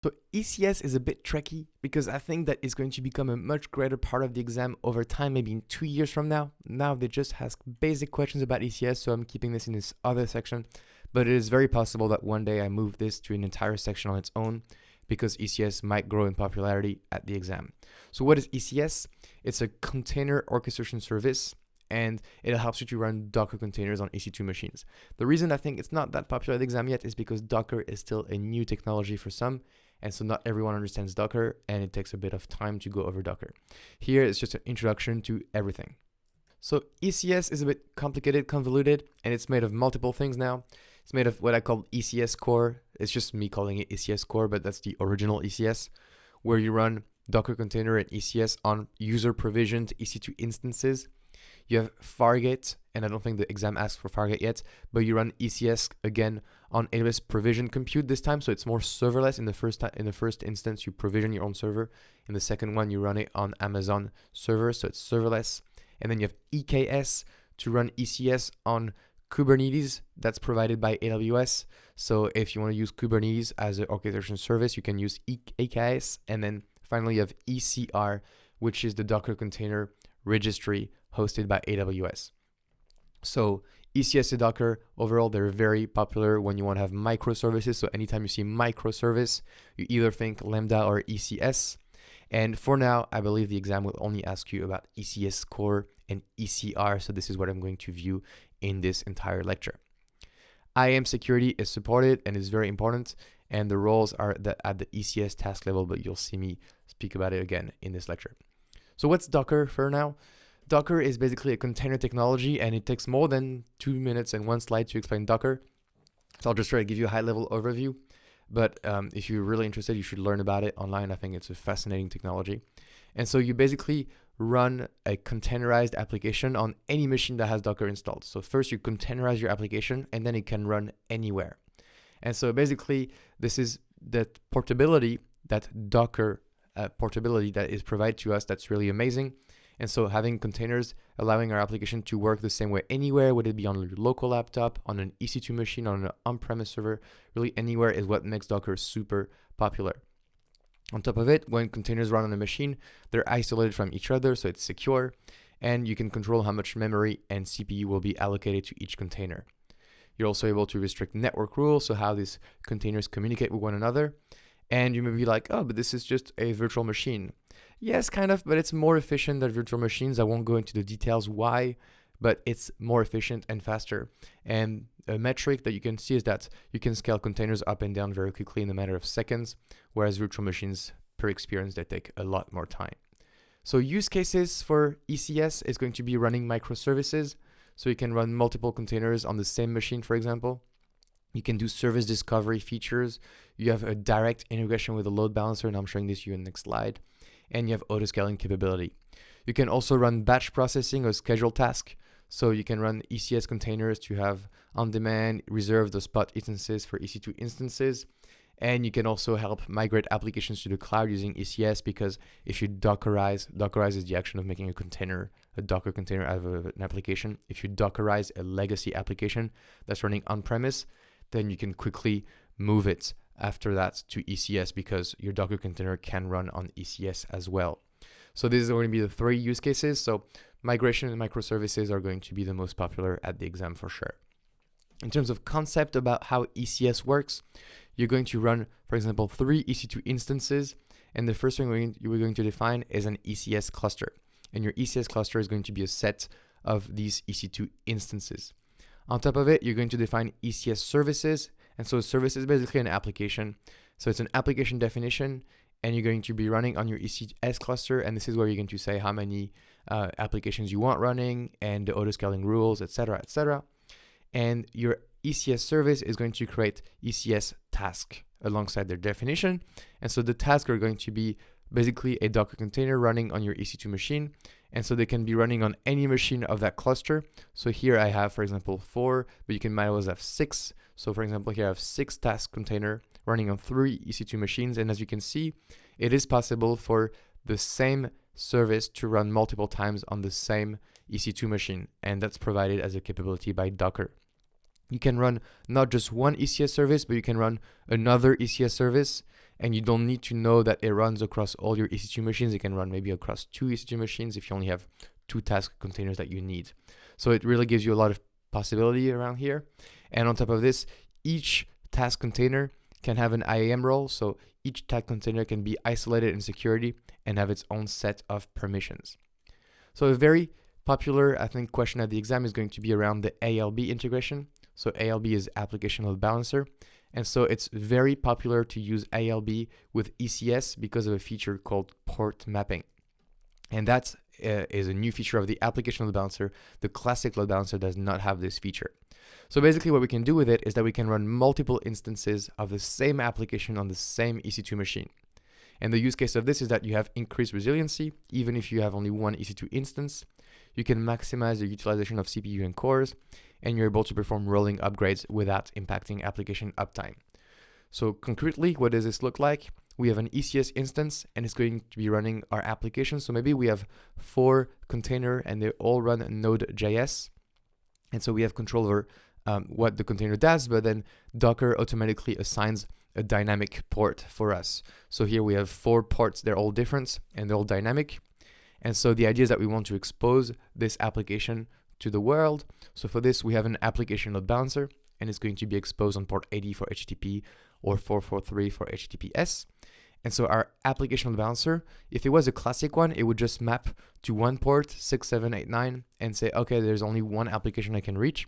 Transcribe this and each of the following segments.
So ECS is a bit tricky because I think that it's going to become a much greater part of the exam over time, maybe in 2 years from now. Now they just ask basic questions about ECS, so I'm keeping this in this other section. But it is very possible that one day I move this to an entire section on its own because ECS might grow in popularity at the exam. So what is ECS? It's a container orchestration service, and it helps you to run Docker containers on EC2 machines. The reason I think it's not that popular at the exam yet is because Docker is still a new technology for some, and so not everyone understands Docker, and it takes a bit of time to go over Docker. Here it's just an introduction to everything. So ECS is a bit complicated, convoluted, and it's made of multiple things now. It's made of what I call ECS core. It's just me calling it ECS core, but that's the original ECS, where you run Docker container and ECS on user provisioned EC2 instances. You have Fargate, and I don't think the exam asks for Fargate yet, but you run ECS again on AWS provision compute this time, so it's more serverless. In the first instance, you provision your own server. In the second one, you run it on Amazon server, so it's serverless. And then you have EKS to run ECS on Kubernetes that's provided by AWS. So if you want to use Kubernetes as an orchestration service, you can use EKS. And then finally, you have ECR, which is the Docker container registry hosted by AWS. So ECS and Docker, overall, they're very popular when you want to have microservices. So anytime you see microservice, you either think Lambda or ECS. And for now, I believe the exam will only ask you about ECS core and ECR. So this is what I'm going to view in this entire lecture. IAM security is supported and is very important. And the roles are at the ECS task level, but you'll see me speak about it again in this lecture. So what's Docker for now? Docker is basically a container technology, and it takes more than 2 minutes and 1 slide to explain Docker. So I'll just try to give you a high-level overview. But if you're really interested, you should learn about it online. I think it's a fascinating technology. And so you basically run a containerized application on any machine that has Docker installed. So first you containerize your application, and then it can run anywhere. And so basically, this is that portability, that Docker portability that is provided to us, that's really amazing. And so having containers allowing our application to work the same way anywhere, whether it be on your local laptop, on an EC2 machine, on an on-premise server, really anywhere is what makes Docker super popular. On top of it, when containers run on a machine, they're isolated from each other, so it's secure, and you can control how much memory and CPU will be allocated to each container. You're also able to restrict network rules, so how these containers communicate with one another. And you may be like, oh, but this is just a virtual machine. Yes, kind of, but it's more efficient than virtual machines. I won't go into the details why, but it's more efficient and faster. And a metric that you can see is that you can scale containers up and down very quickly in a matter of seconds, whereas virtual machines, per experience, they take a lot more time. So use cases for ECS is going to be running microservices. So you can run multiple containers on the same machine, for example. You can do service discovery features. You have a direct integration with a load balancer, and I'm showing this to you in the next slide. And you have auto-scaling capability. You can also run batch processing or scheduled task. So you can run ECS containers to have on-demand, reserved or spot instances for EC2 instances. And you can also help migrate applications to the cloud using ECS, because if you Dockerize is the action of making a Docker container out of an application. If you Dockerize a legacy application that's running on-premise, then you can quickly move it after that to ECS, because your Docker container can run on ECS as well. So these are going to be the 3 use cases. So migration and microservices are going to be the most popular at the exam for sure. In terms of concept about how ECS works, you're going to run, for example, 3 EC2 instances. And the first thing we're going to define is an ECS cluster. And your ECS cluster is going to be a set of these EC2 instances. On top of it, you're going to define ECS services. And so service is basically an application. So it's an application definition, and you're going to be running on your ECS cluster. And this is where you're going to say how many applications you want running and the auto-scaling rules, etc., etc. And your ECS service is going to create ECS task alongside their definition. And so the tasks are going to be basically a Docker container running on your EC2 machine. And so they can be running on any machine of that cluster. So here I have, for example, 4, but you might always have 6. So for example, here I have 6 task container running on 3 EC2 machines. And as you can see, it is possible for the same service to run multiple times on the same EC2 machine. And that's provided as a capability by Docker. You can run not just one ECS service, but you can run another ECS service. And you don't need to know that it runs across all your EC2 machines. It can run maybe across 2 EC2 machines if you only have 2 task containers that you need. So it really gives you a lot of possibility around here. And on top of this, each task container can have an IAM role. So each task container can be isolated in security and have its own set of permissions. So a very popular, I think, question at the exam is going to be around the ALB integration. So ALB is Application Load Balancer. And so it's very popular to use ALB with ECS because of a feature called port mapping. And that is a new feature of the Application Load Balancer. The classic load balancer does not have this feature. So basically what we can do with it is that we can run multiple instances of the same application on the same EC2 machine. And the use case of this is that you have increased resiliency, even if you have only one EC2 instance. You can maximize the utilization of CPU and cores, and you're able to perform rolling upgrades without impacting application uptime. So concretely, what does this look like? We have an ECS instance, and it's going to be running our application. So maybe we have 4 containers, and they all run Node.js. And so we have control over what the container does, but then Docker automatically assigns a dynamic port for us. So here we have 4 ports, they're all different, and they're all dynamic. And so the idea is that we want to expose this application to the world. So for this, we have an application load balancer, and it's going to be exposed on port 80 for HTTP or 443 for HTTPS. And so our application load balancer, if it was a classic one, it would just map to one port 6789 and say, okay, there's only one application I can reach.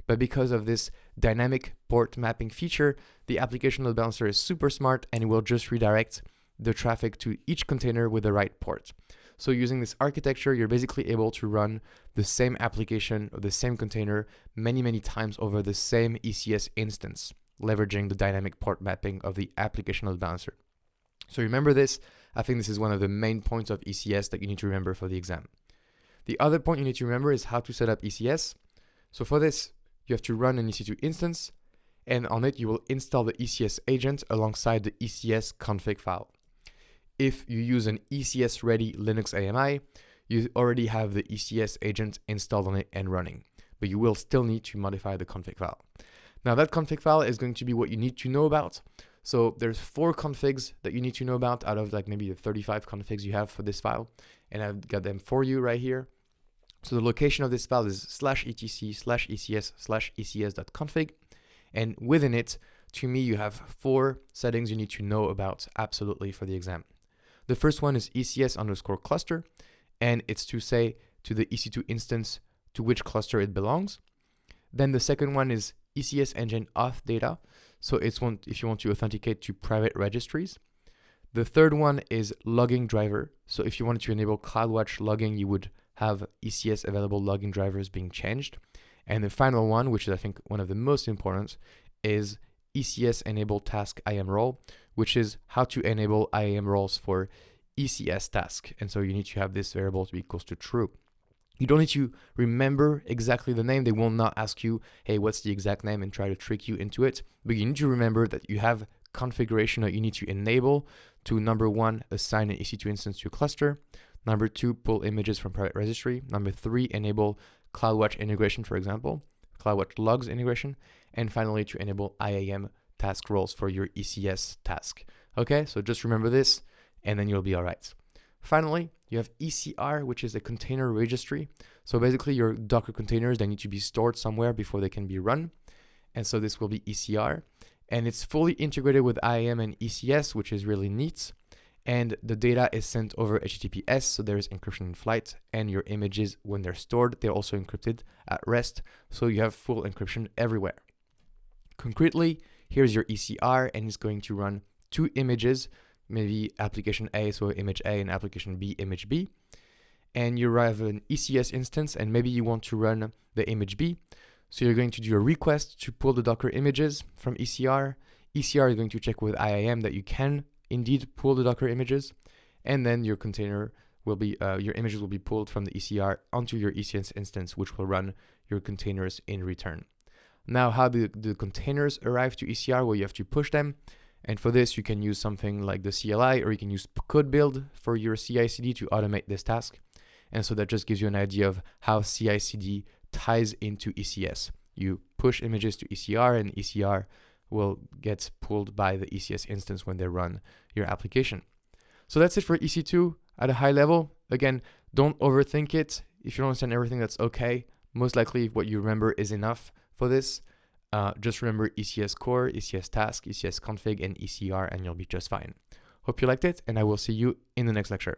But because of this dynamic port mapping feature, the application load balancer is super smart, and it will just redirect the traffic to each container with the right port. So using this architecture, you're basically able to run the same application or the same container many, many times over the same ECS instance, leveraging the dynamic port mapping of the application load balancer. So remember this. I think this is one of the main points of ECS that you need to remember for the exam. The other point you need to remember is how to set up ECS. So for this, you have to run an EC2 instance, and on it, you will install the ECS agent alongside the ECS config file. If you use an ECS ready Linux AMI, you already have the ECS agent installed on it and running, but you will still need to modify the config file. Now that config file is going to be what you need to know about. So there's 4 configs that you need to know about out of like maybe the 35 configs you have for this file, and I've got them for you right here. So the location of this file is /etc/ecs/ecs.config, and within it, to me, you have 4 settings you need to know about absolutely for the exam. The first one is ECS_cluster, and it's to say to the EC2 instance to which cluster it belongs. Then the second one is ECS engine auth data. So it's if you want to authenticate to private registries. The third one is logging driver. So if you wanted to enable CloudWatch logging, you would have ECS available logging drivers being changed. And the final one, which is I think one of the most important, is ECS enable task IAM role, which is how to enable IAM roles for ECS task. And so you need to have this variable to be equals to true. You don't need to remember exactly the name. They will not ask you, hey, what's the exact name, and try to trick you into it. But you need to remember that you have configuration that you need to enable to, number 1, assign an EC2 instance to a cluster. Number 2, pull images from private registry. Number 3, enable CloudWatch integration, for example, CloudWatch logs integration. And finally, to enable IAM task roles for your ECS task. Okay, so just remember this, and then you'll be all right. Finally, you have ECR, which is a container registry. So basically your Docker containers, they need to be stored somewhere before they can be run. And so this will be ECR. And it's fully integrated with IAM and ECS, which is really neat. And the data is sent over HTTPS, so there's encryption in flight. And your images, when they're stored, they're also encrypted at rest. So you have full encryption everywhere. Concretely, here's your ECR, and it's going to run 2 images, maybe application A, so image A, and application B, image B. And you have an ECS instance, and maybe you want to run the image B. So you're going to do a request to pull the Docker images from ECR. ECR is going to check with IAM that you can indeed pull the Docker images, and then your container will be, your images will be pulled from the ECR onto your ECS instance, which will run your containers in return. Now, how do the containers arrive to ECR? Well, you have to push them. And for this, you can use something like the CLI, or you can use code build for your CI/CD to automate this task. And so that just gives you an idea of how CI/CD ties into ECS. You push images to ECR, and ECR will get pulled by the ECS instance when they run your application. So that's it for EC2 at a high level. Again, don't overthink it. If you don't understand everything, that's okay. Most likely what you remember is enough for this. Just remember ECS core, ECS task, ECS config, and ECR, and you'll be just fine. Hope you liked it, and I will see you in the next lecture.